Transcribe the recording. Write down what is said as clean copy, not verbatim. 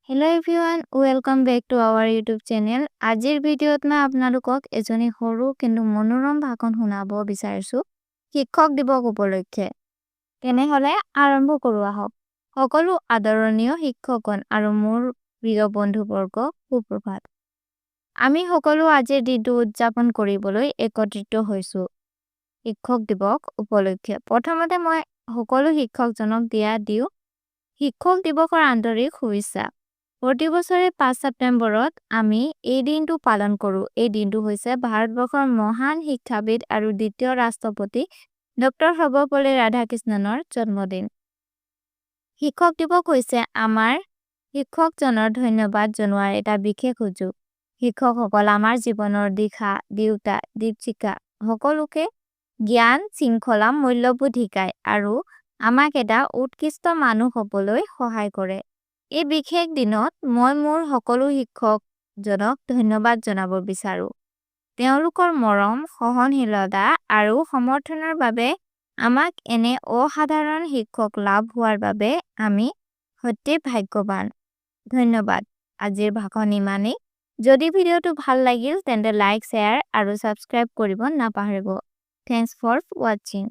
Hello everyone, welcome back to our YouTube channel. আজিৰ ভিডিঅ'ত মই আপোনালোকক এজনী সৰু কিন্তু মনোৰম ভাষণ শুনাব বিচাৰিছো শিক্ষক দিৱস উপলক্ষে। তেনেহলে আৰম্ভ কৰো আহক। সকলো আদৰণীয় শিক্ষকগণ আৰু মোৰ প্ৰিয় বন্ধুবৰ্গ সুপ্ৰভাত। আমি সকলো আজিৰ দিনটো উদযাপন কৰিবলৈ একত্ৰিত হৈছো শিক্ষক দিৱস উপলক্ষে। প্ৰথমতে মই সকলো শিক্ষকজনক দিও শিক্ষক দিৱসৰ আন্তৰিক শুভেচ্ছা। প্ৰতি বছৰে 5 ছেপ্টেম্বৰত আমি এই দিনটো পালন কৰো। এই দিনটো হৈছে ভাৰতবৰ্ষৰ মহান শিক্ষাবিদ আৰু দ্বিতীয় ৰাষ্ট্ৰপতি ডক্টৰ সৰ্বপল্লী ৰাধাকৃষ্ণনৰ জন্মদিন। শিক্ষক দিৱস হৈছে আমাৰ শিক্ষকজনৰ ধন্যবাদ জনোৱাৰ এটা বিশেষ সুযোগ। শিক্ষকসকল আমাৰ জীৱনৰ দিশা, দিউতা, দীপশিখা সকলোকে জ্ঞান, শৃংখলা, মূল্যবোধ শিকায় আৰু আমাক এটা উৎকৃষ্ট মানুহ হ'বলৈ সহায় কৰে। এই বিশেষ দিনত মই মোৰ সকলো শিক্ষকজনক ধন্যবাদ জনাব বিচাৰো। তেওঁলোকৰ মৰম, সহনশীলতা আৰু সমৰ্থনৰ বাবে আমাক এনে অসাধাৰণ শিক্ষক লাভ হোৱাৰ বাবে আমি সত্যি ভাগ্যৱান। ধন্যবাদ। আজিৰ ভাষণ ইমানেই। যদি ভিডিঅ'টো ভাল লাগিল তেন্তে লাইক, শ্বেয়াৰ আৰু সাবস্ক্ৰাইব কৰিব নাপাহৰিব। Thanks for watching.